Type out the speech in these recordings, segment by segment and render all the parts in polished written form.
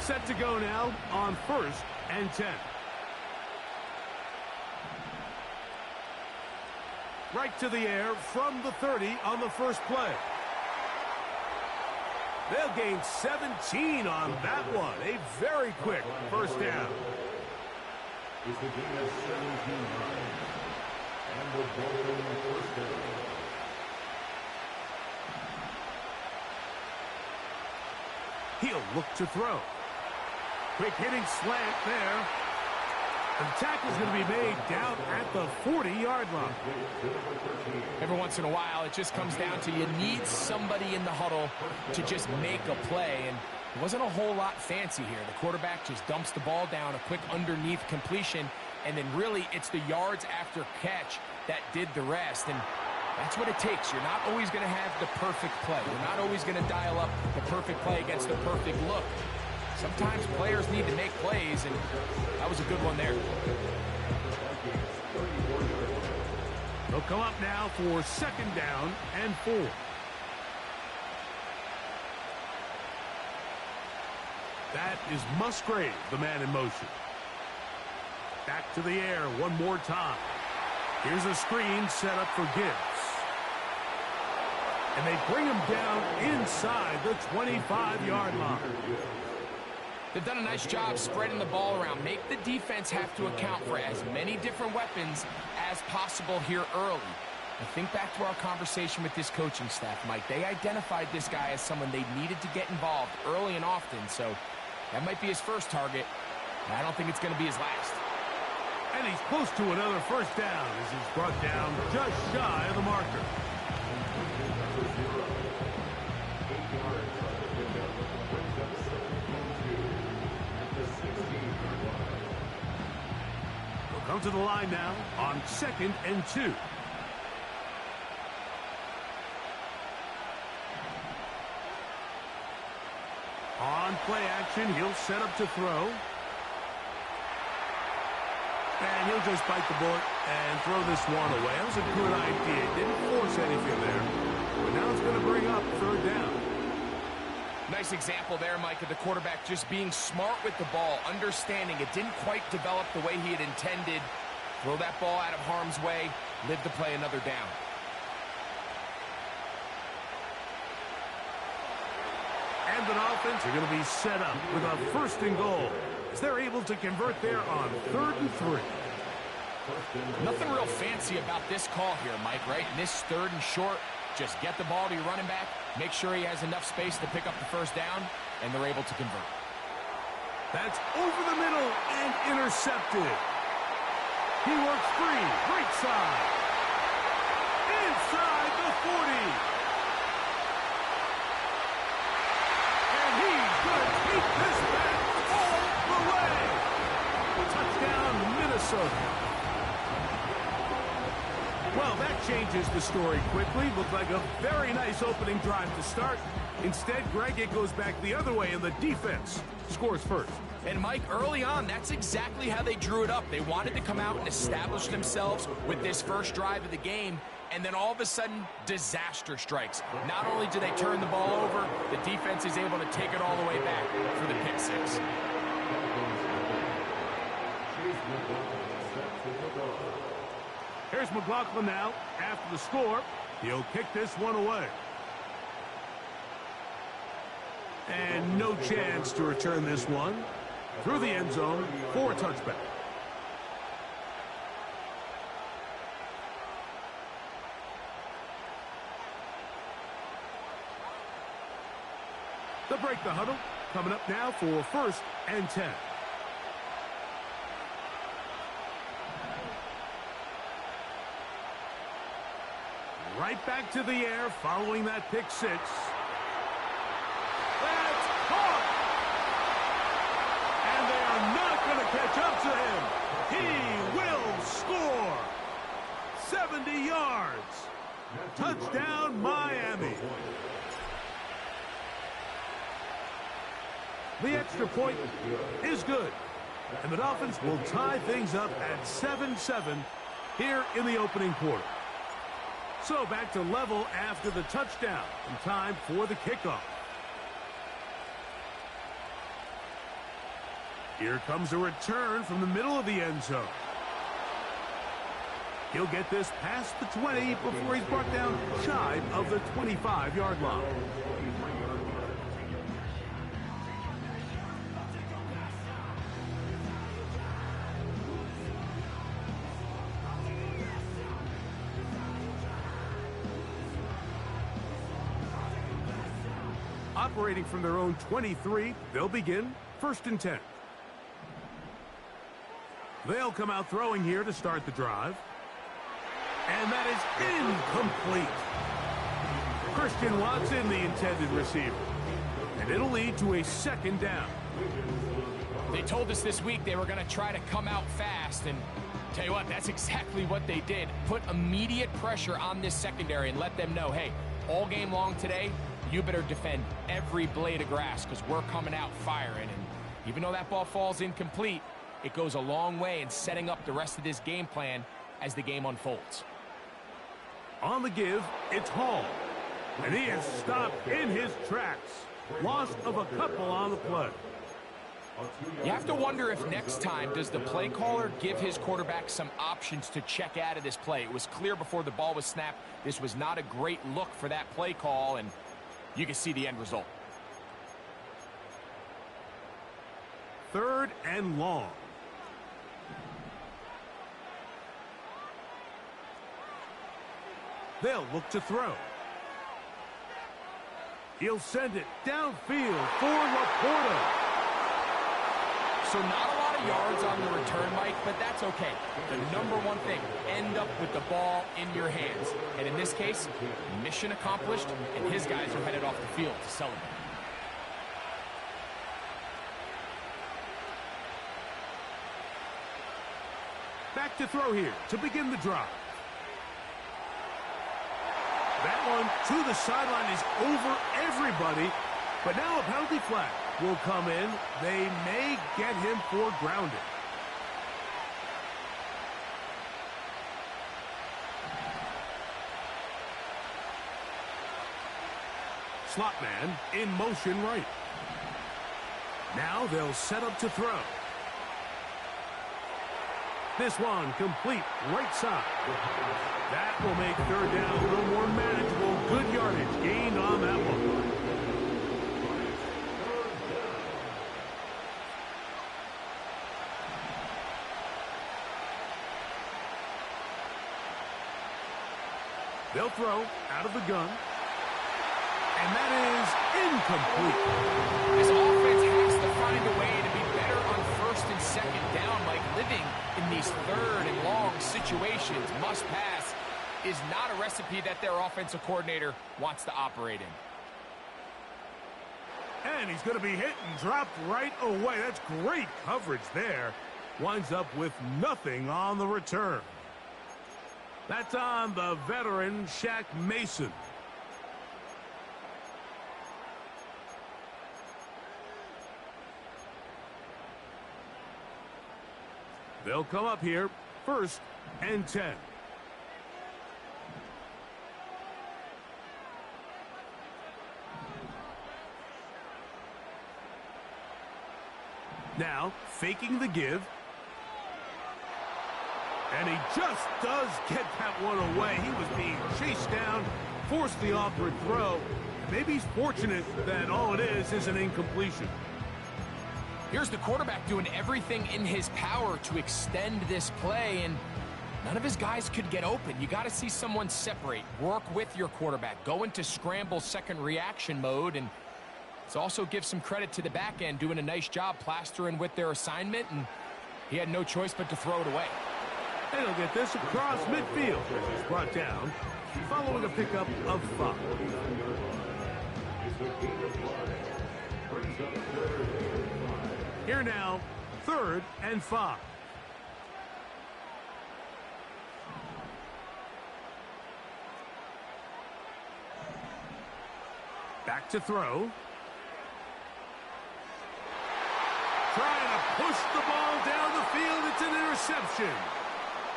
Set to go now on 1st and 10. Right to the air from the 30 on the first play. They'll gain 17 on that one. A very quick first down. It's the game of 17 and the ball on first down. He'll look to throw. Quick hitting slant there. The tackle's going to be made down at the 40-yard line. Every once in a while, it just comes down to you need somebody in the huddle to just make a play. And it wasn't a whole lot fancy here. The quarterback just dumps the ball down, a quick underneath completion, and then really it's the yards after catch that did the rest. And that's what it takes. You're not always going to have the perfect play. You're not always going to dial up the perfect play against the perfect look. Sometimes players need to make plays, and that was a good one there. They'll come up now for 2nd down and 4. That is Musgrave, the man in motion. Back to the air one more time. Here's a screen set up for Gibbs. And they bring him down inside the 25-yard line. They've done a nice job spreading the ball around. Make the defense have to account for as many different weapons as possible here early. I think back to our conversation with this coaching staff, Mike. They identified this guy as someone they needed to get involved early and often, so that might be his first target. I don't think it's going to be his last. And he's close to another first down as he's brought down just shy of the marker. We'll come to the line now on 2nd and 2. On play action, he'll set up to throw. And he'll just bite the bullet and throw this one away. That was a good idea. Didn't force anything there. But now it's going to bring up 3rd down. Nice example there, Mike, of the quarterback just being smart with the ball, understanding it didn't quite develop the way he had intended. Throw that ball out of harm's way, live to play another down. And the offense are going to be set up with a 1st and goal, as they're able to convert there on 3rd and 3. Nothing real fancy about this call here, Mike, right? In this 3rd and short, just get the ball to your running back, make sure he has enough space to pick up the first down, and they're able to convert. That's over the middle and intercepted. He works free, right side. Inside the 40. And he's going to take this back all the way. Touchdown, Minnesota. Well, that changes the story quickly. Looked like a very nice opening drive to start. Instead, Greg, it goes back the other way, and the defense scores first. And, Mike, early on, that's exactly how they drew it up. They wanted to come out and establish themselves with this first drive of the game, and then all of a sudden, disaster strikes. Not only do they turn the ball over, the defense is able to take it all the way back for the pick six. Here's McLaughlin now. After the score, he'll kick this one away. And no chance to return this one through the end zone for a touchback. They'll break the huddle. Coming up now for 1st and 10. Right back to the air following that pick six. That's caught! And they are not going to catch up to him. He will score. 70 yards. Touchdown, Miami. The extra point is good. And the Dolphins will tie things up at 7-7 here in the opening quarter. So back to level after the touchdown, and time for the kickoff. Here comes a return from the middle of the end zone. He'll get this past the 20 before he's brought down shy of the 25-yard line. Operating from their own 23, they'll begin 1st and 10. They'll come out throwing here to start the drive. And that is incomplete. Christian Watson, the intended receiver. And it'll lead to a 2nd down. They told us this week they were going to try to come out fast, and tell you what, that's exactly what they did. Put immediate pressure on this secondary and let them know, hey, all game long today, you better defend every blade of grass because we're coming out firing. And even though that ball falls incomplete, it goes a long way in setting up the rest of this game plan as the game unfolds. On the give, it's Hall. And he is stopped in his tracks. Loss of a couple on the play. You have to wonder if next time does the play caller give his quarterback some options to check out of this play. It was clear before the ball was snapped this was not a great look for that play call, and you can see the end result. 3rd and long. They'll look to throw. He'll send it downfield for Laporta. So not a lot of yards on the return, Mike, but that's okay. The number one thing, end up with the ball in your hands. And in this case, mission accomplished, and his guys are headed off the field to celebrate. Back to throw here to begin the drive. That one to the sideline is over everybody, but now a penalty flag will come in. They may get him for grounding. Slot man in motion right. Now they'll set up to throw. This one complete right side. That will make 3rd down a little more manageable. Good yardage gained on that one. They'll throw out of the gun. And that is incomplete. This offense has to find a way to be better on 1st and 2nd down, like living in these 3rd and long situations. Must pass is not a recipe that their offensive coordinator wants to operate in. And he's going to be hit and dropped right away. That's great coverage there. Winds up with nothing on the return. That's on the veteran Shaq Mason. They'll come up here 1st and 10. Now, faking the give. And he just does get that one away. He was being chased down, forced the awkward throw. Maybe he's fortunate that all it is an incompletion. Here's the quarterback doing everything in his power to extend this play, and none of his guys could get open. You got to see someone separate, work with your quarterback, go into scramble second reaction mode, and let's also give some credit to the back end doing a nice job plastering with their assignment, and he had no choice but to throw it away. And he'll get this across midfield as he's brought down following a pickup of 5. Here now, 3rd and 5. Back to throw. Trying to push the ball down the field. It's an interception.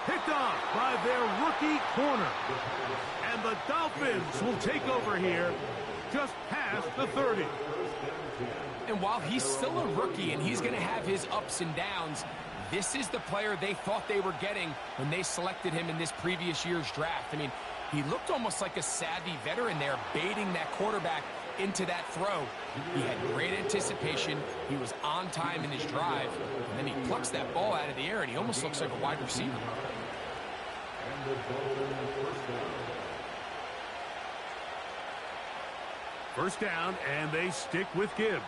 Picked off by their rookie corner. And the Dolphins will take over here just past the 30. And while he's still a rookie and he's going to have his ups and downs, this is the player they thought they were getting when they selected him in this previous year's draft. I mean, he looked almost like a savvy veteran there, baiting that quarterback into that throw. He had great anticipation. He was on time in his drive. And then he plucks that ball out of the air, and he almost looks like a wide receiver. First down, and they stick with Gibbs.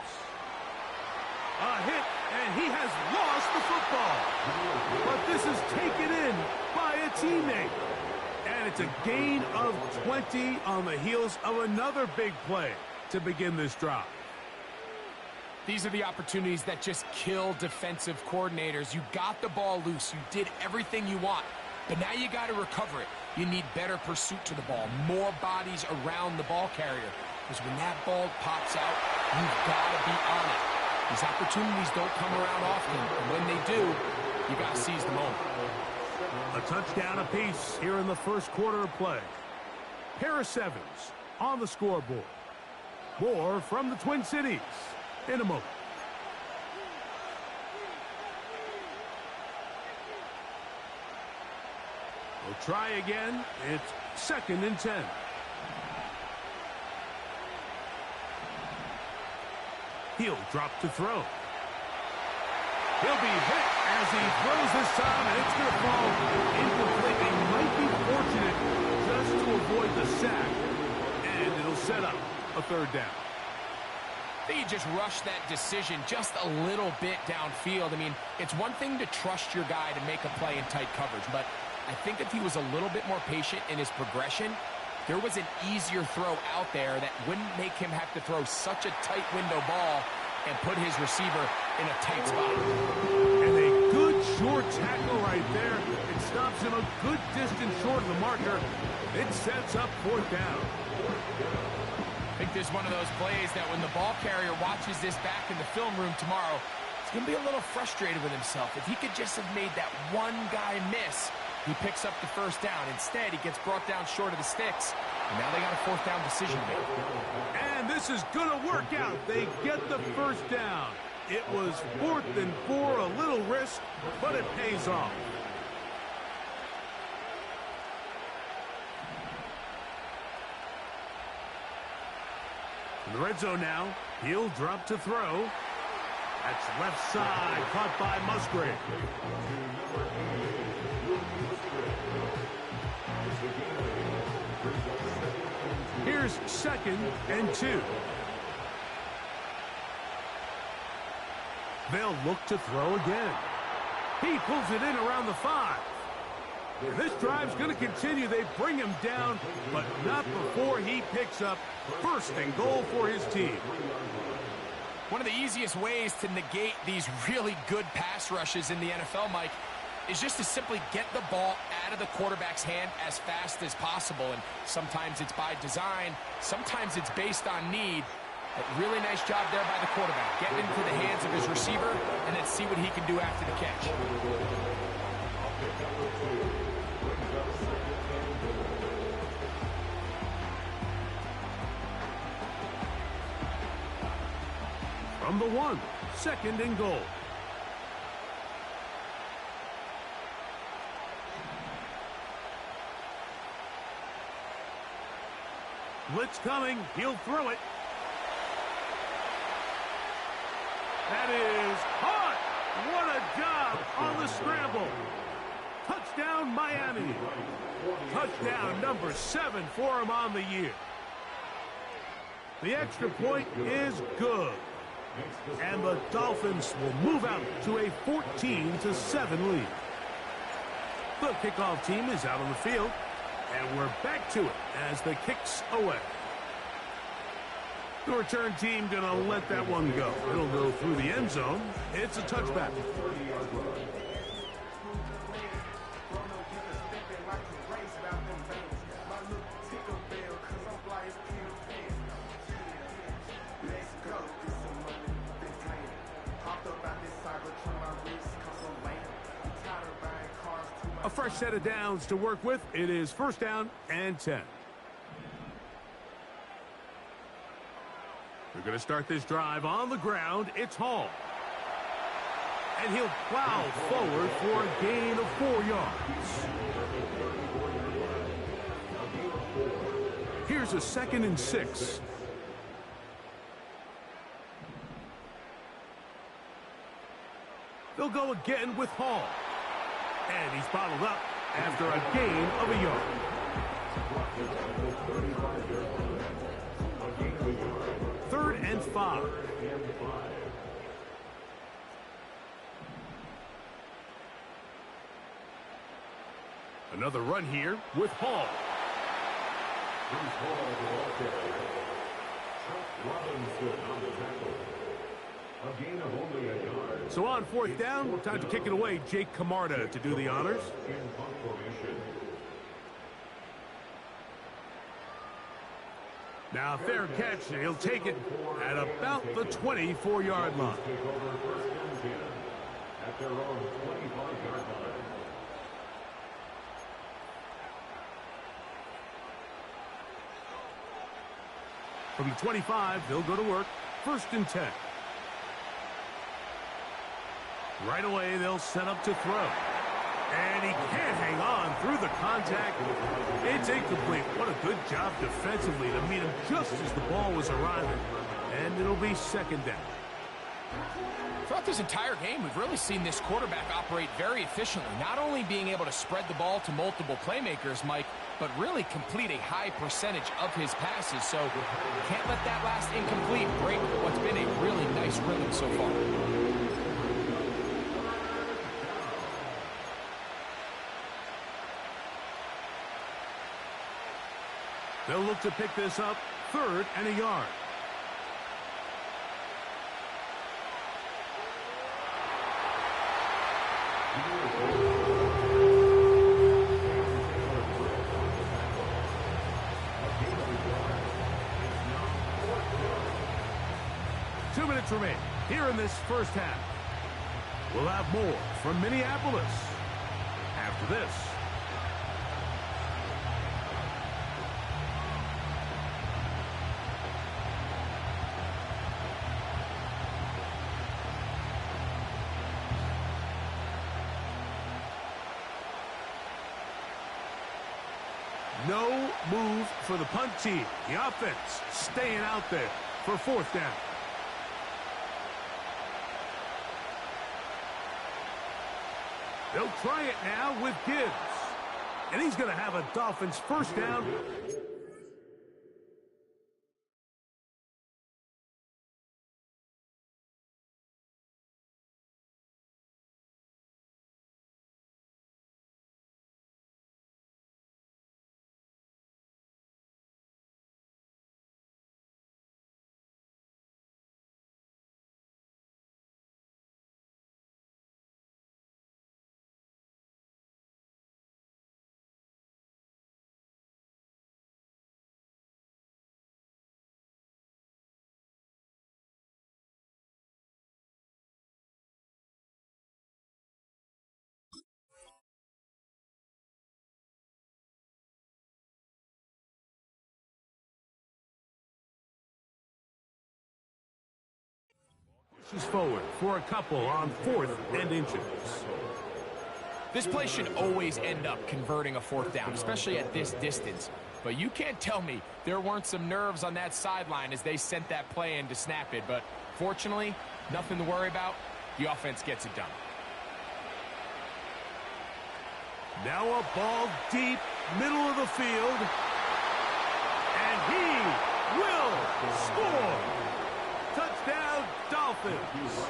A hit, and he has lost the football. But this is taken in by a teammate. And it's a gain of 20 on the heels of another big play to begin this drive. These are the opportunities that just kill defensive coordinators. You got the ball loose. You did everything you want. But now you got to recover it. You need better pursuit to the ball, more bodies around the ball carrier. Because when that ball pops out, you've got to be on it. These opportunities don't come around often. And when they do, you got to seize the moment. A touchdown apiece here in the first quarter of play. Pair of sevens on the scoreboard. More from the Twin Cities in a moment. We'll try again. It's 2nd and 10. He'll drop to throw. He'll be hit as he throws this time, and it's going to fall incomplete. They might be fortunate just to avoid the sack, and it'll set up a 3rd down. I think you just rushed that decision just a little bit downfield. I mean, it's one thing to trust your guy to make a play in tight coverage, but I think if he was a little bit more patient in his progression, there was an easier throw out there that wouldn't make him have to throw such a tight window ball and put his receiver in a tight spot. And a good short tackle right there. It stops him a good distance short of the marker. It sets up 4th down. I think there's one of those plays that when the ball carrier watches this back in the film room tomorrow, he's going to be a little frustrated with himself. If he could just have made that one guy miss, he picks up the 1st down. Instead, he gets brought down short of the sticks. And now they got a 4th down decision to make. And this is going to work out. They get the 1st down. It was 4th and 4, a little risk, but it pays off. In the red zone now, he'll drop to throw. That's left side, caught by Musgrave. Here's 2nd and 2. They'll look to throw again. He pulls it in around the 5. And this drive's going to continue. They bring him down, but not before he picks up 1st and goal for his team. One of the easiest ways to negate these really good pass rushes in the NFL, Mike, is just to simply get the ball out of the quarterback's hand as fast as possible. And sometimes it's by design, sometimes it's based on need. But really nice job there by the quarterback. Getting into the hands of his receiver and then see what he can do after the catch. From the 1, 2nd and goal. Blitz coming. He'll throw it. That is hot. What a job on the scramble. Touchdown, Miami. Touchdown number 7 for him on the year. The extra point is good. And the Dolphins will move out to a 14-7 lead. The kickoff team is out on the field. And we're back to it as the kick's away. The return team going to let that one go. It'll go through the end zone. It's a touchback. A fresh set of downs to work with. It is 1st down and 10. going to start this drive on the ground. It's Hall. And he'll plow forward for a gain of 4 yards. Here's a 2nd and 6. They'll go again with Hall. And he's bottled up after a gain of a yard. 3rd and 5. Another run here with Hall. So on 4th down, time to kick it away. Jake Camarda to do the honors. Now fair catch. He'll take it at about the 24-yard line. At their own 25-yard line. From the 25, they'll go to work. 1st and 10. Right away, they'll set up to throw. And he can't hang on through the contact. It's incomplete. What a good job defensively to meet him just as the ball was arriving. And it'll be 2nd down. Throughout this entire game, we've really seen this quarterback operate very efficiently, not only being able to spread the ball to multiple playmakers, Mike, but really complete a high percentage of his passes. So can't let that last incomplete break what's been a really nice rhythm so far. They'll look to pick this up, 3rd and a yard. Two minutes remain here in this first half. We'll have more from Minneapolis after this. No move for the punt team. The offense staying out there for 4th down. They'll try it now with Gibbs. And he's going to have a Dolphins 1st down. Pushes forward for a couple on 4th and inches. This play should always end up converting a 4th down, especially at this distance. But you can't tell me there weren't some nerves on that sideline as they sent that play in to snap it. But fortunately, nothing to worry about. The offense gets it done. Now a ball deep, middle of the field. And he will score. Touchdown, Dolphins.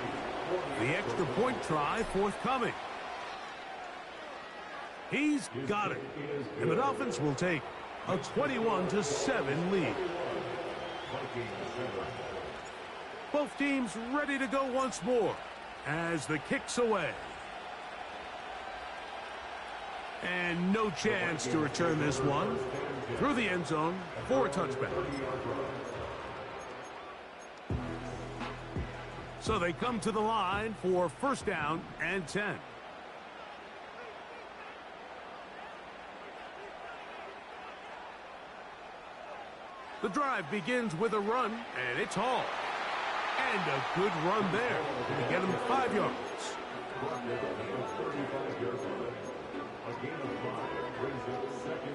The extra point try forthcoming. He's got it. And the Dolphins will take a 21-7 lead. Both teams ready to go once more as the kick's away. And no chance to return this one through the end zone for a touchback. So they come to the line for 1st down and 10. The drive begins with a run, and it's Hall. And a good run there to get him 5 yards.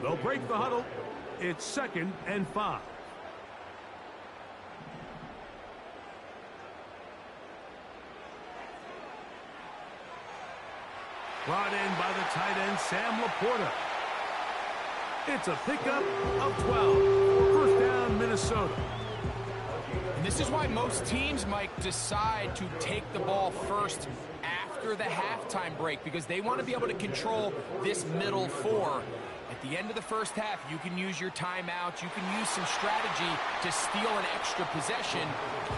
They'll break the huddle. It's 2nd and 5. Brought in by the tight end, Sam Laporta. It's a pickup of 12. First down, Minnesota. And this is why most teams might decide to take the ball first after the halftime break, because they want to be able to control this middle four. At the end of the first half, you can use your timeouts. You can use some strategy to steal an extra possession.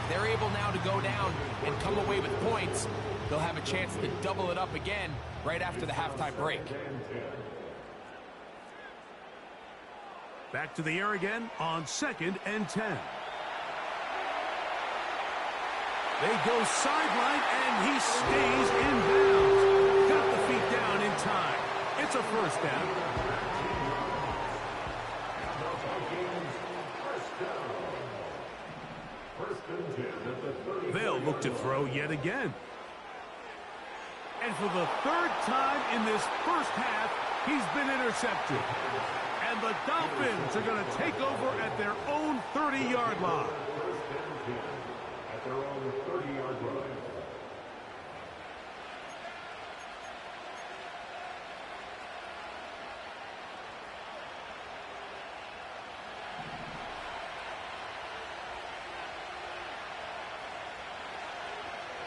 They're able now to go down and come away with points. They'll have a chance to double it up again right after the halftime break. Back to the air again on 2nd and 10. They go sideline, and he stays in bounds. Got the feet down in time. It's a first down. They'll look to throw yet again. And for the 3rd time in this first half, he's been intercepted. And the Dolphins are going to take over at their own 30-yard line. At their own 30-yard line.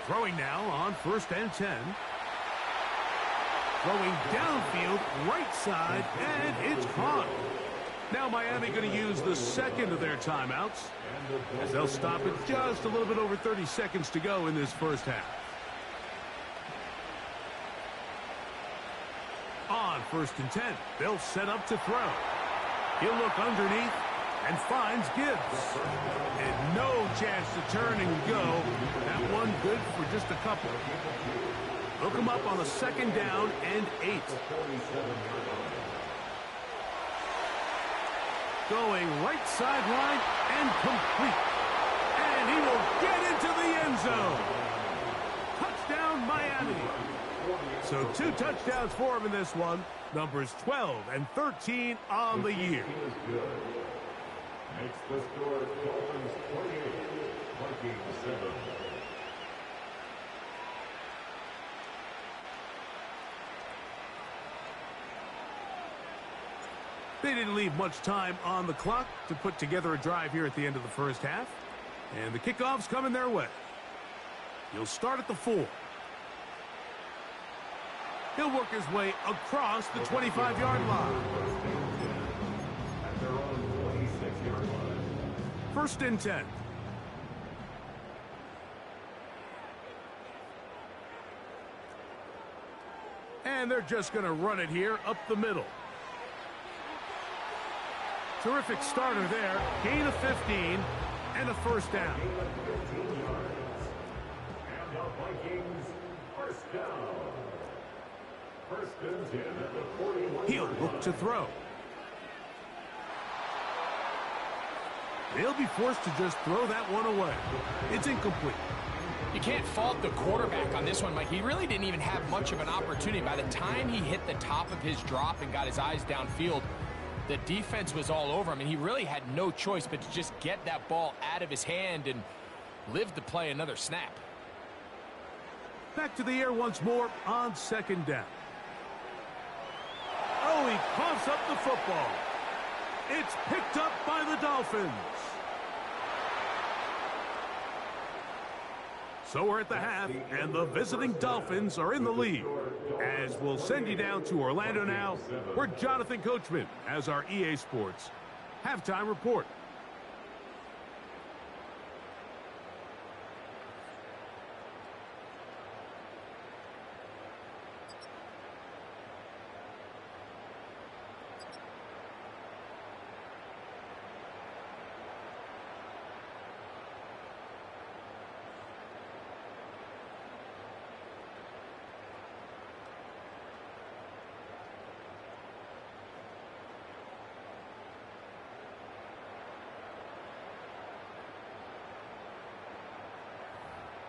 Throwing now on 1st and 10. Throwing downfield, right side, and it's caught. Now Miami going to use the 2nd of their timeouts, as they'll stop it just a little bit over 30 seconds to go in this first half. On 1st and 10, they'll set up to throw. He'll look underneath and finds Gibbs. And no chance to turn and go. That one good for just a couple. They'll come up on a 2nd down and 8. Going right sideline and complete. And he will get into the end zone. Touchdown, Miami. So 2 touchdowns for him in this one. Numbers 12 and 13 on the year. Makes the score Dolphins 28, Vikings 7. They didn't leave much time on the clock to put together a drive here at the end of the first half. And the kickoff's coming their way. He'll start at the 4. He'll work his way across the 25-yard line. At their own 26-yard line. 1st and 10. And they're just going to run it here up the middle. Terrific starter there. Gain of 15 and a first down. And the Vikings first down. 1st and 10 at the 41. He'll look to throw. They'll be forced to just throw that one away. It's incomplete. You can't fault the quarterback on this one, Mike. He really didn't even have much of an opportunity. By the time he hit the top of his drop and got his eyes downfield, the defense was all over him, and he really had no choice but to just get that ball out of his hand and live to play another snap. Back to the air once more on 2nd down. Oh, he coughs up the football. It's picked up by the Dolphins. So we're at the half, and the visiting Dolphins are in the lead. As we'll send you down to Orlando now, where Jonathan Coachman has our EA Sports halftime report.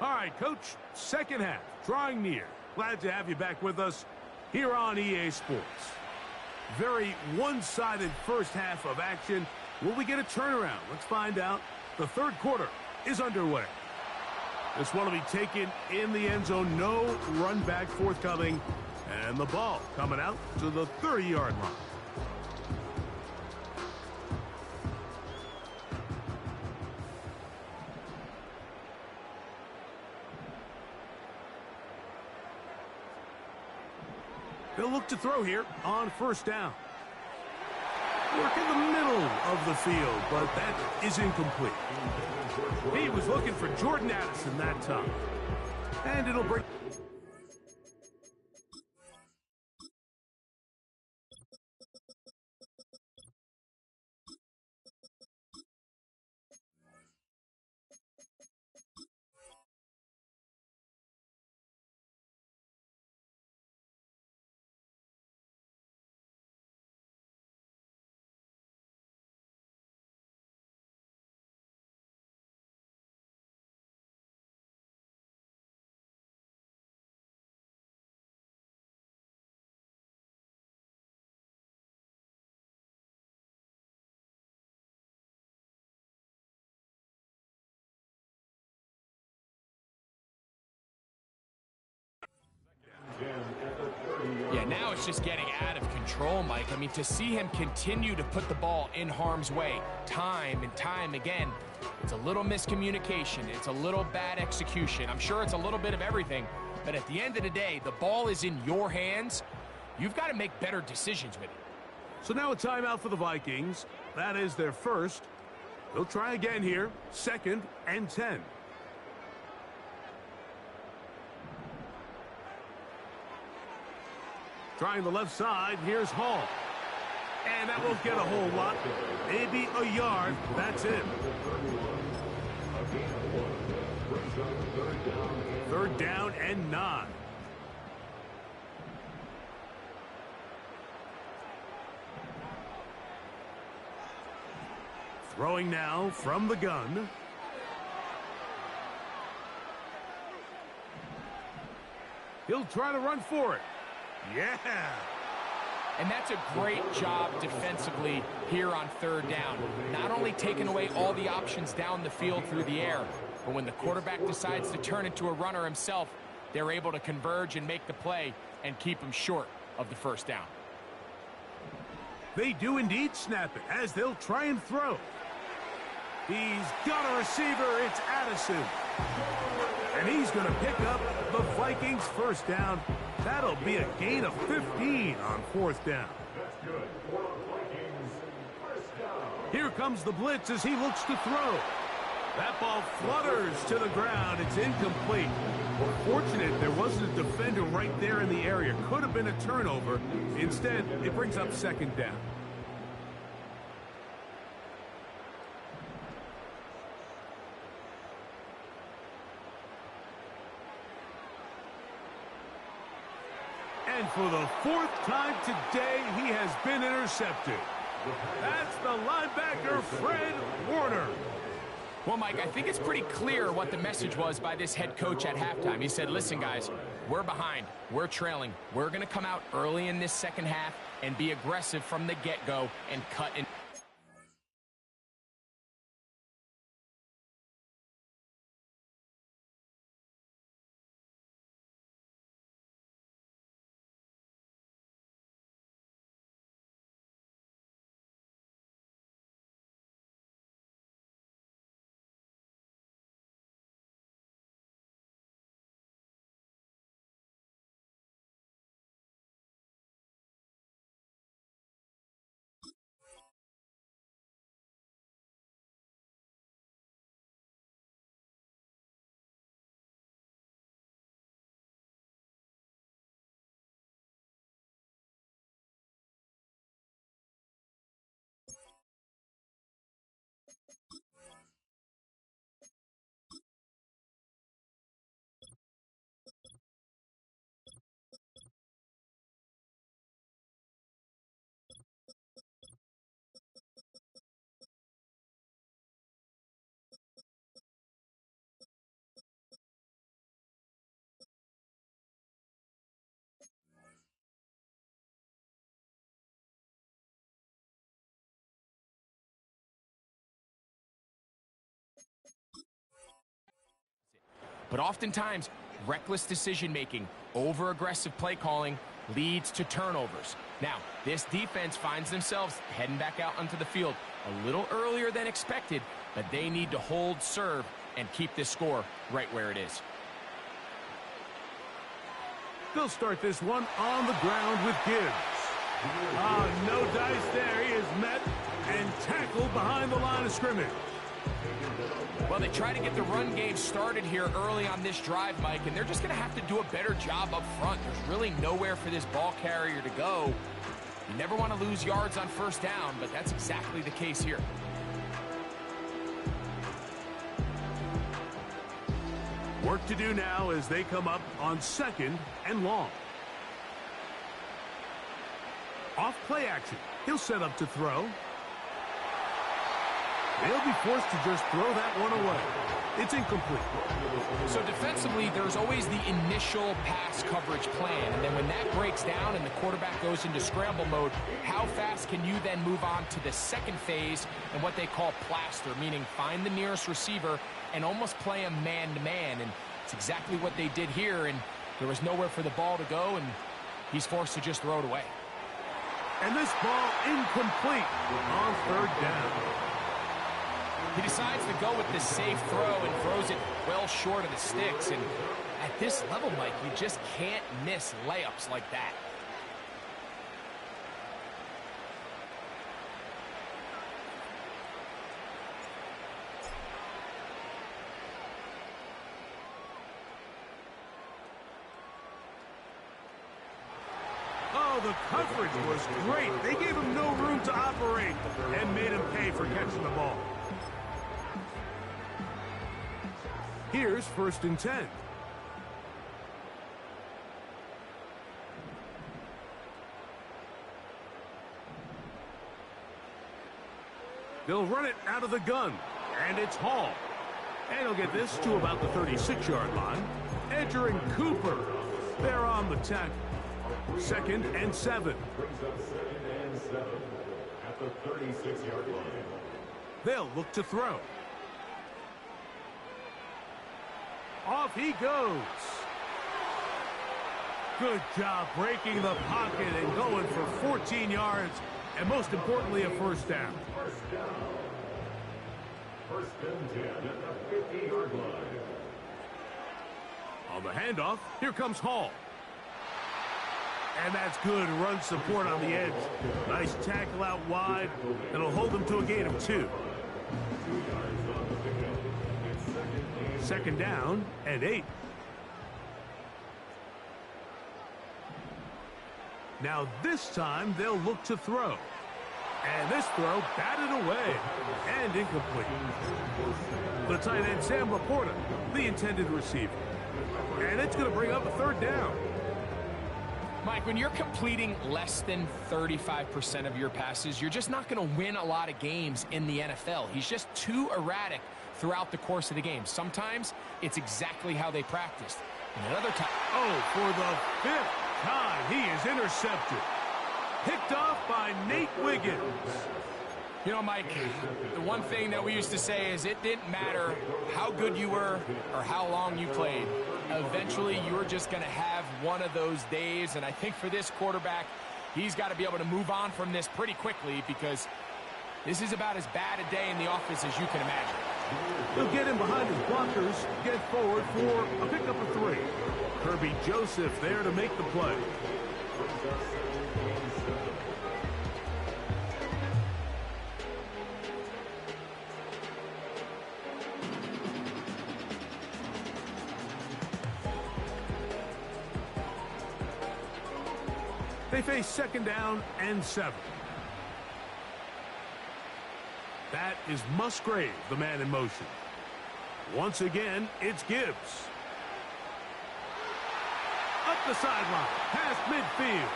All right, Coach, second half, drawing near. Glad to have you back with us here on EA Sports. Very one-sided first half of action. Will we get a turnaround? Let's find out. The third quarter is underway. This one will be taken in the end zone. No run back forthcoming. And the ball coming out to the 30-yard line. They'll look to throw here on first down. Work in the middle of the field, but that is incomplete. He was looking for Jordan Addison that time. And it'll bring... Yeah, now it's just getting out of control, Mike. I mean, to see him continue to put the ball in harm's way time and time again, it's a little miscommunication. It's a little bad execution. I'm sure it's a little bit of everything, but at the end of the day, the ball is in your hands. You've got to make better decisions with it. So now a timeout for the Vikings. That is their first. They'll try again here. 2nd and 10. Trying the left side. Here's Hall. And that won't get a whole lot. Maybe a yard. That's it. Third down and 9. Throwing now from the gun. He'll try to run for it. Yeah. And that's a great job defensively here on third down. Not only taking away all the options down the field through the air, but when the quarterback decides to turn into a runner himself, they're able to converge and make the play and keep him short of the first down. They do indeed snap it as they'll try and throw. He's got a receiver. It's Addison. And he's going to pick up the Vikings first down. That'll be a gain of 15 on 4th down. Here comes the blitz as he looks to throw. That ball flutters to the ground. It's incomplete. Well, fortunate there wasn't a defender right there in the area. Could have been a turnover. Instead, it brings up 2nd down. And for the 4th time today, he has been intercepted. That's the linebacker, Fred Warner. Well, Mike, I think it's pretty clear what the message was by this head coach at halftime. He said, listen, guys, we're behind. We're trailing. We're going to come out early in this second half and be aggressive from the get-go and cut in. But oftentimes, reckless decision-making, over-aggressive play calling leads to turnovers. Now, this defense finds themselves heading back out onto the field a little earlier than expected, but they need to hold serve and keep this score right where it is. They'll start this one on the ground with Gibbs. No dice there. He is met and tackled behind the line of scrimmage. Well, they try to get the run game started here early on this drive, Mike, and they're just going to have to do a better job up front. There's really nowhere for this ball carrier to go. You never want to lose yards on first down, but that's exactly the case here. Work to do now as they come up on 2nd and long. Off play action. He'll set up to throw. They'll be forced to just throw that one away. It's incomplete. So defensively, there's always the initial pass coverage plan. And then when that breaks down and the quarterback goes into scramble mode, how fast can you then move on to the second phase and what they call plaster, meaning find the nearest receiver and almost play a man-to-man. And it's exactly what they did here. And there was nowhere for the ball to go, and he's forced to just throw it away. And this ball incomplete on 3rd down. He decides to go with the safe throw and throws it well short of the sticks. And at this level, Mike, you just can't miss layups like that. Oh, the coverage was great. They gave him no room to operate and made him pay for catching the ball. Here's 1st and 10. They'll run it out of the gun, and it's Hall. And he'll get this to about the 36-yard line. Edger and Cooper, they're on the tackle. 2nd and 7. Brings up 2nd and 7 at the 36-yard line. They'll look to throw. Off he goes. Good job breaking the pocket and going for 14 yards, and most importantly, a 1st down. 1st down. 1st and 10 at the 50-yard line. On the handoff, here comes Hall. And that's good run support on the edge. Nice tackle out wide. It'll hold them to a gain of 2. 2nd down and 8. Now this time they'll look to throw. And this throw batted away and incomplete. The tight end Sam Laporta, the intended receiver. And it's going to bring up a 3rd down. Mike, when you're completing less than 35% of your passes, you're just not going to win a lot of games in the NFL. He's just too erratic throughout the course of the game. Sometimes it's exactly how they practiced. And another time, for the 5th time, he is intercepted. Picked off by Nate Wiggins. You know, Mike, the one thing that we used to say is it didn't matter how good you were or how long you played. Eventually, you're just going to have one of those days, and I think for this quarterback, he's got to be able to move on from this pretty quickly because this is about as bad a day in the office as you can imagine. He'll get in behind his blockers, get forward for a pickup of 3. Kirby Joseph there to make the play. They face 2nd down and 7. That is Musgrave, the man in motion. Once again, it's Gibbs. Up the sideline, past midfield.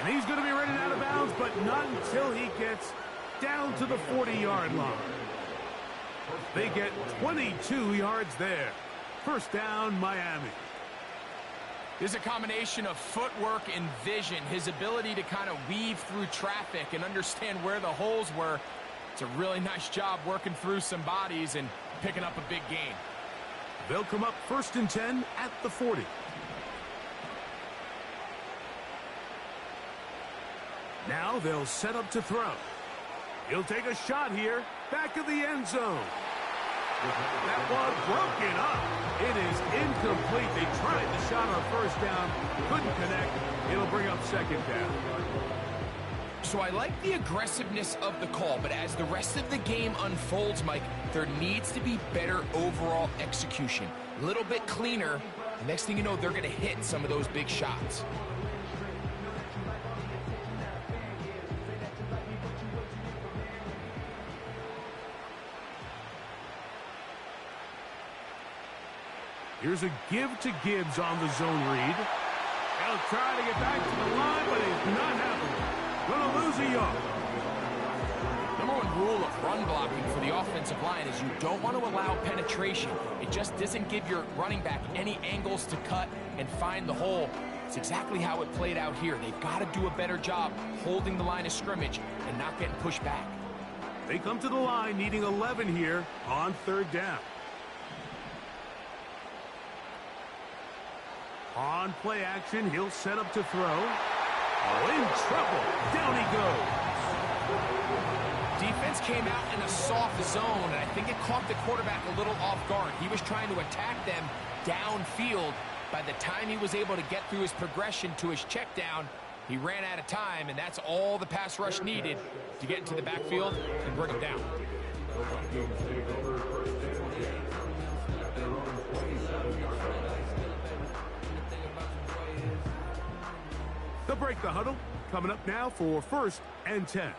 And he's going to be running out of bounds, but not until he gets down to the 40-yard line. They get 22 yards there. 1st down, Miami. There's a combination of footwork and vision, his ability to kind of weave through traffic and understand where the holes were. It's a really nice job working through some bodies and picking up a big gain. They'll come up 1st and 10 at the 40. Now they'll set up to throw. He'll take a shot here, back of the end zone. That one broken up. It is incomplete. They tried the shot on 1st down, couldn't connect. It'll bring up 2nd down. So I like the aggressiveness of the call, but as the rest of the game unfolds, Mike, there needs to be better overall execution. A little bit cleaner. Next thing you know, they're going to hit some of those big shots. Here's a give to Gibbs on the zone read. He'll try to get back to the line, but it's not happening. Gonna lose a yard. Number one rule of run blocking for the offensive line is you don't want to allow penetration. It just doesn't give your running back any angles to cut and find the hole. It's exactly how it played out here. They've got to do a better job holding the line of scrimmage and not getting pushed back. They come to the line needing 11 here on 3rd down. On play action, he'll set up to throw. Oh, in trouble. Down he goes. Defense came out in a soft zone, and I think it caught the quarterback a little off guard. He was trying to attack them downfield. By the time he was able to get through his progression to his check down, he ran out of time, and that's all the pass rush needed to get into the backfield and bring him down. They'll break the huddle. Coming up now for 1st and 10.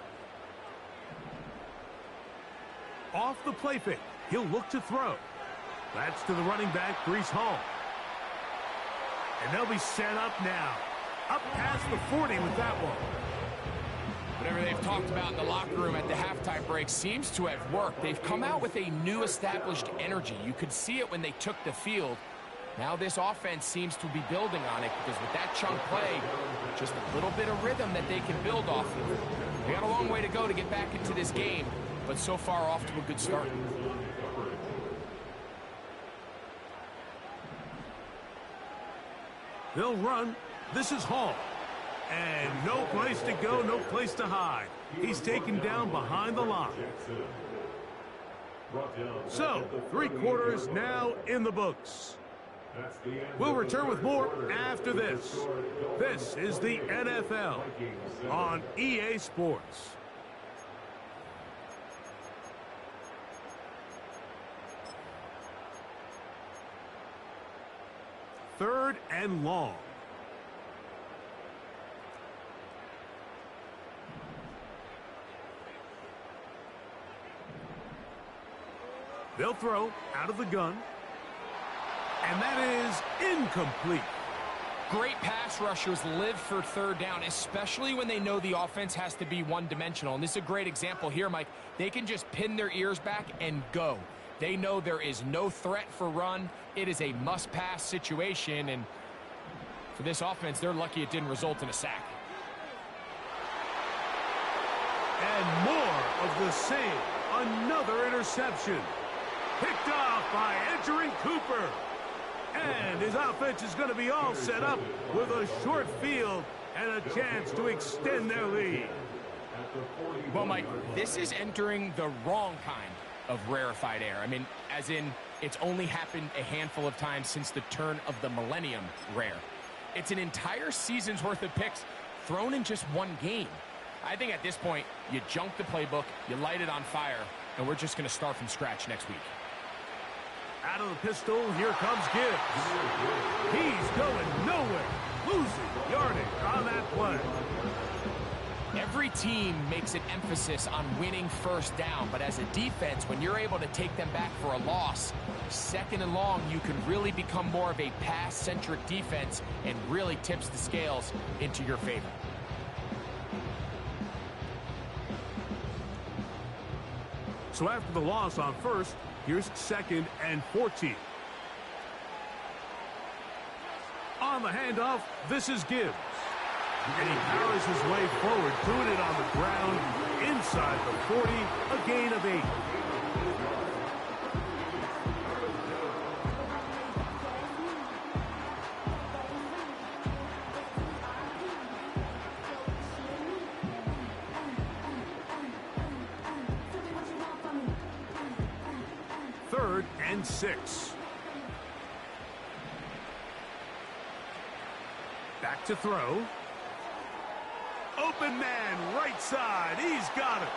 Off the play fake. He'll look to throw. That's to the running back, Breece Hall. And they'll be set up now. Up past the 40 with that one. Whatever they've talked about in the locker room at the halftime break seems to have worked. They've come out with a new established energy. You could see it when they took the field. Now this offense seems to be building on it because with that chunk play, just a little bit of rhythm that they can build off of. They got a long way to go to get back into this game, but so far off to a good start. They'll run. This is Hall. And no place to go, no place to hide. He's taken down behind the line. So, 3 quarters now in the books. We'll return with more after this. This is the NFL on EA Sports. Third and long. They'll throw out of the gun. And that is incomplete. Great pass rushers live for 3rd down, especially when they know the offense has to be one-dimensional. And this is a great example here, Mike. They can just pin their ears back and go. They know there is no threat for run. It is a must-pass situation, and for this offense, they're lucky it didn't result in a sack. And more of the same. Another interception. Picked off by Edgerrin Cooper. And his offense is going to be all set up with a short field and a chance to extend their lead. Well, Mike, this is entering the wrong kind of rarefied air. I mean, as in, it's only happened a handful of times since the turn of the millennium rare. It's an entire season's worth of picks thrown in just one game. I think at this point, you junk the playbook, you light it on fire, and we're just going to start from scratch next week. Out of the pistol, here comes Gibbs. He's going nowhere. Losing yardage on that play. Every team makes an emphasis on winning 1st down, but as a defense, when you're able to take them back for a loss, 2nd and long, you can really become more of a pass-centric defense and really tips the scales into your favor. So after the loss on 1st, here's 2nd and 14. On the handoff, this is Gibbs. And he powers his way forward, doing it on the ground, inside the 40, a gain of 8. and 6. Back to throw. Open man, right side. He's got it.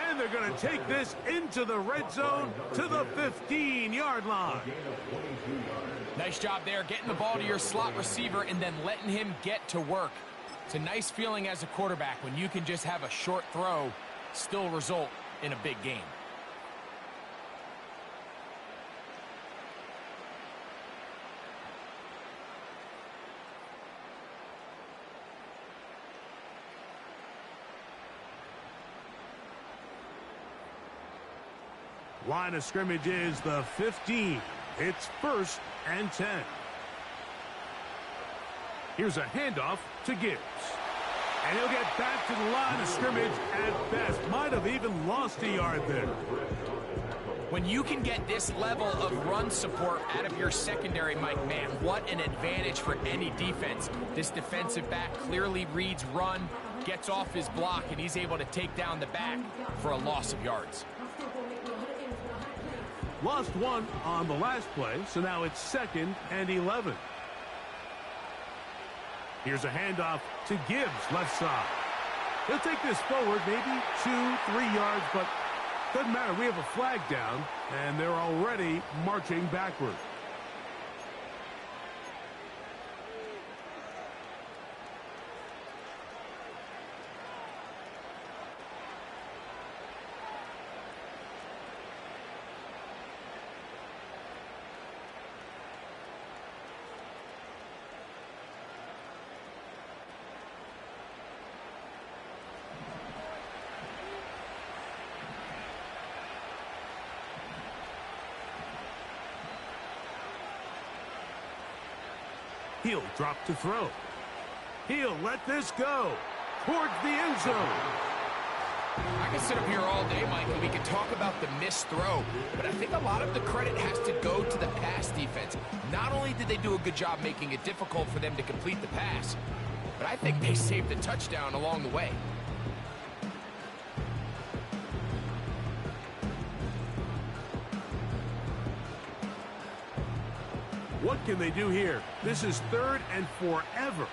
And they're going to take this into the red zone to the 15-yard line. Nice job there, getting the ball to your slot receiver and then letting him get to work. It's a nice feeling as a quarterback when you can just have a short throw still result in a big game. Line of scrimmage is the 15. It's 1st and 10. Here's a handoff to Gibbs. And he'll get back to the line of scrimmage at best. Might have even lost a yard there. When you can get this level of run support out of your secondary, Mike, man, what an advantage for any defense. This defensive back clearly reads run, gets off his block, and he's able to take down the back for a loss of yards. Lost one on the last play, so now it's 2nd and 11. Here's a handoff to Gibbs, left side. He'll take this forward, maybe 2-3 yards, but doesn't matter. We have a flag down, and they're already marching backward. He'll drop to throw. He'll let this go towards the end zone. I can sit up here all day, Mike, and we can talk about the missed throw, but I think a lot of the credit has to go to the pass defense. Not only did they do a good job making it difficult for them to complete the pass, but I think they saved the touchdown along the way. What can they do here? This is 3rd and forever.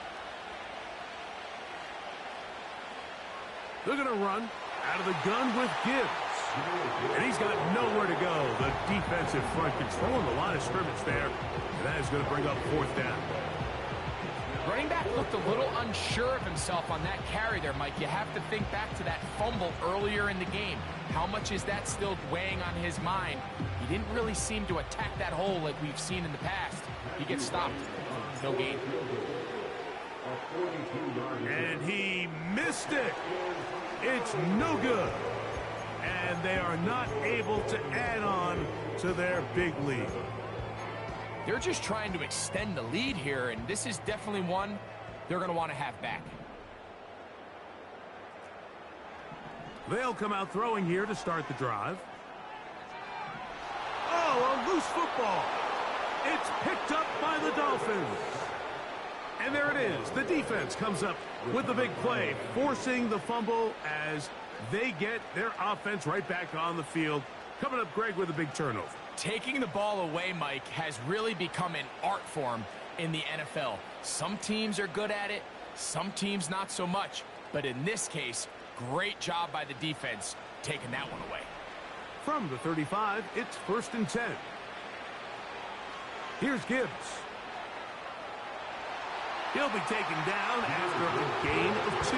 They're going to run out of the gun with Gibbs. And he's got nowhere to go. The defensive front controlling the line of scrimmage there. And that is going to bring up 4th down. Running back looked a little unsure of himself on that carry there, Mike. You have to think back to that fumble earlier in the game. How much is that still weighing on his mind? He didn't really seem to attack that hole like we've seen in the past. He gets stopped. No gain. And he missed it. It's no good. And they are not able to add on to their big lead. They're just trying to extend the lead here, and this is definitely one they're going to want to have back. They'll come out throwing here to start the drive. Oh, a loose football. It's picked up by the Dolphins. And there it is. The defense comes up with the big play, forcing the fumble as they get their offense right back on the field. Coming up, Greg, with a big turnover. Taking the ball away, Mike, has really become an art form in the NFL. Some teams are good at it, some teams not so much. But in this case, great job by the defense taking that one away. From the 35, it's 1st and 10. Here's Gibbs. He'll be taken down after a gain of 2.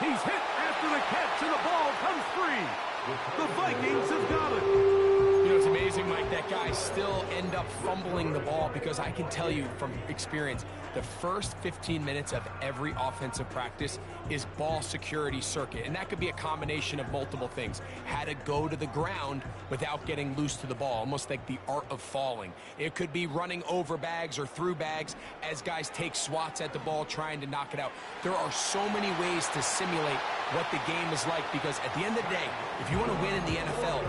He's hit after the catch, and the ball comes free. The Vikings have got it. You know, it's amazing, Mike. That guy guys still end up fumbling the ball, because I can tell you from experience, the first 15 minutes of every offensive practice is ball security circuit. And that could be a combination of multiple things. How to go to the ground without getting loose to the ball, almost like the art of falling. It could be running over bags or through bags as guys take swats at the ball trying to knock it out. There are so many ways to simulate what the game is like, because at the end of the day, if you want to win in the NFL,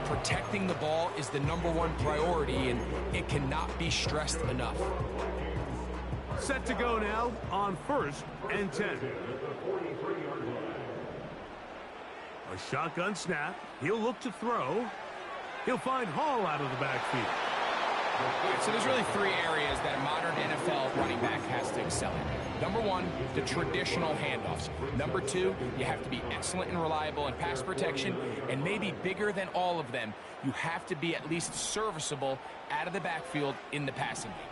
protecting the ball is the #1 priority, and it cannot be stressed enough. Set to go now on 1st and 10. A shotgun snap. He'll look to throw. He'll find Hall out of the backfield. So there's really 3 areas that a modern NFL running back has to excel in. Number 1, the traditional handoffs. Number 2, you have to be excellent and reliable in pass protection. And maybe bigger than all of them, you have to be at least serviceable out of the backfield in the passing game.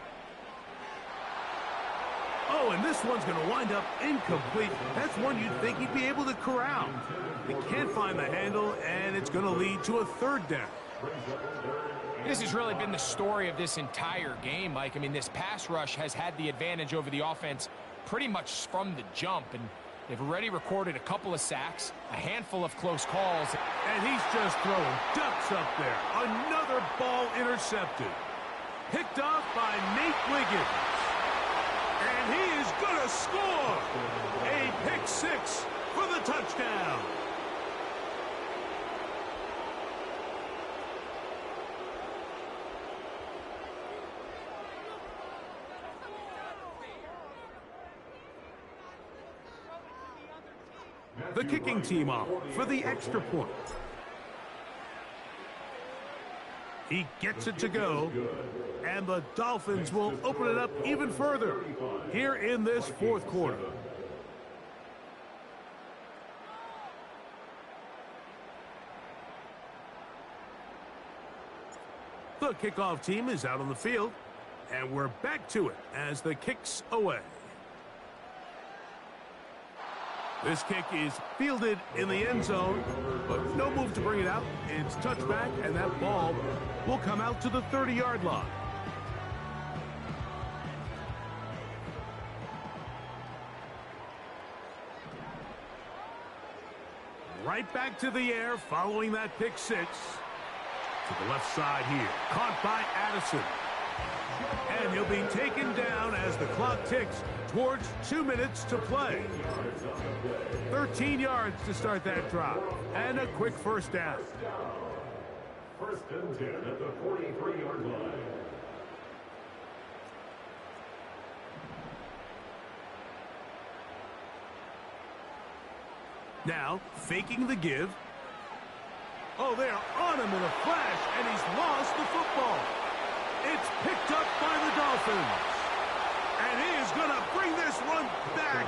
Oh, and this one's going to wind up incomplete. That's one you'd think he'd be able to corral. He can't find the handle, and it's going to lead to a 3rd down. This has really been the story of this entire game, Mike. I mean, this pass rush has had the advantage over the offense pretty much from the jump, and they've already recorded a couple of sacks, a handful of close calls. And he's just throwing ducks up there. Another ball intercepted. Picked off by Nate Wiggins. And he is going to score. A pick 6 for the touchdown. The kicking team off for the extra point. He gets it to go, and the Dolphins will open it up even further here in this 4th quarter. The kickoff team is out on the field, and we're back to it as the kick's away. This kick is fielded in the end zone, but no move to bring it out. It's touchback, and that ball will come out to the 30-yard line. Right back to the air following that pick 6. To the left side here, caught by Addison. And he'll be taken down as the clock ticks towards 2 minutes to play. 13 yards to start that drop, and a quick 1st down. 1st and 10 at the 43-yard line. Now, faking the give. Oh, they're on him in a flash, and he's lost the football. It's picked up by the Dolphins. And he is going to bring this one back.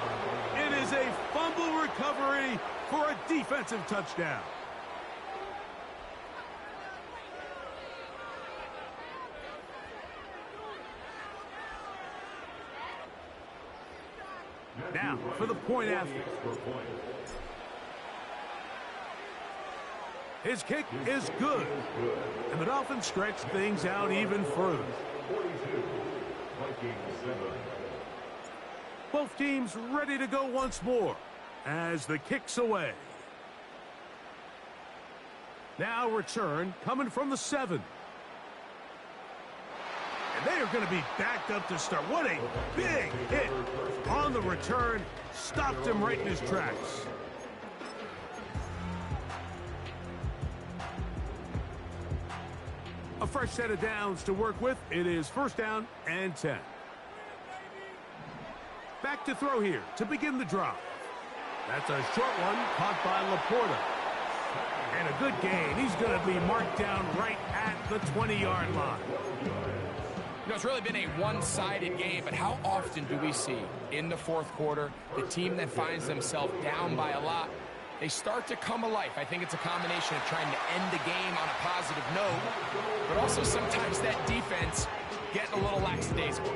It is a fumble recovery for a defensive touchdown. Now, for the point after. His kick is good. And the Dolphins stretch things out even further. Both teams ready to go once more as the kick's away. Now return coming from the 7. And they are going to be backed up to start. What a big hit on the return. Stopped him right in his tracks. A fresh set of downs to work with. It is 1st down and 10. Back to throw here to begin the drive. That's a short one caught by Laporta. And a good gain. He's going to be marked down right at the 20-yard line. You know, it's really been a one-sided game, but how often do we see in the 4th quarter the team that finds themselves down by a lot, they start to come alive? I think it's a combination of trying to end the game on a positive note, but also sometimes that defense getting a little lackadaisical.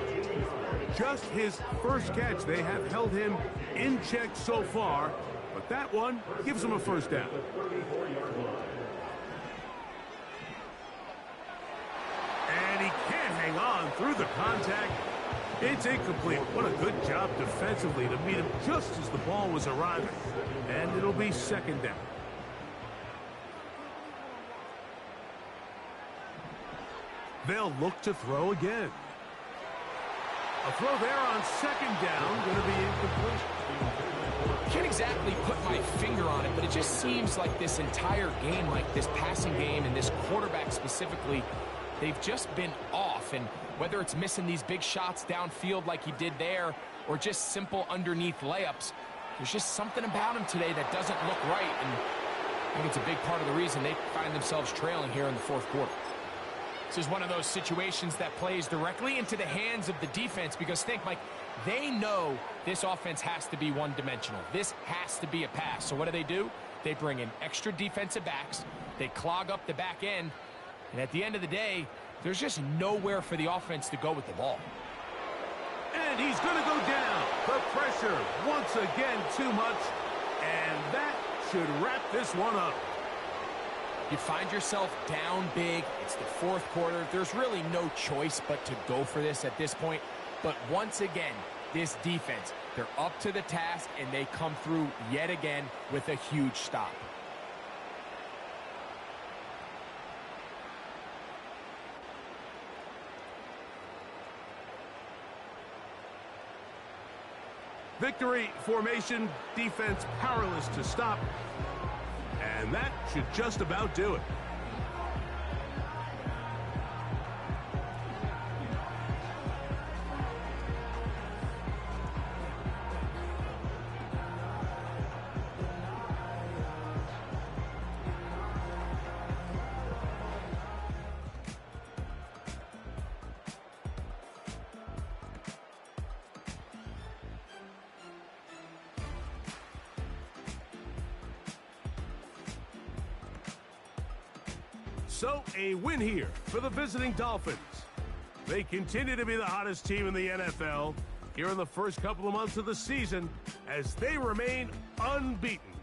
Just his first catch. They have held him in check so far, but that one gives him a 1st down. on through the contact. It's incomplete. What a good job defensively to meet him just as the ball was arriving. And it'll be second down. They'll look to throw again. A throw there on second down, going to be incomplete. Can't exactly put my finger on it, but it just seems like this entire game, like this passing game and this quarterback specifically, they've just been off. And whether it's missing these big shots downfield like he did there or just simple underneath layups, there's just something about him today that doesn't look right. And I think it's a big part of the reason they find themselves trailing here in the fourth quarter. This is one of those situations that plays directly into the hands of the defense because think, Mike, they know this offense has to be one-dimensional. This has to be a pass. So what do? They bring in extra defensive backs. They clog up the back end. And at the end of the day, there's just nowhere for the offense to go with the ball. And he's going to go down. The pressure, once again, too much. And that should wrap this one up. You find yourself down big. It's the fourth quarter. There's really no choice but to go for this at this point. But once again, this defense, they're up to the task, and they come through yet again with a huge stop. Victory formation, defense powerless to stop. And that should just about do it. So, a win here for the visiting Dolphins. They continue to be the hottest team in the NFL here in the first couple of months of the season as they remain unbeaten.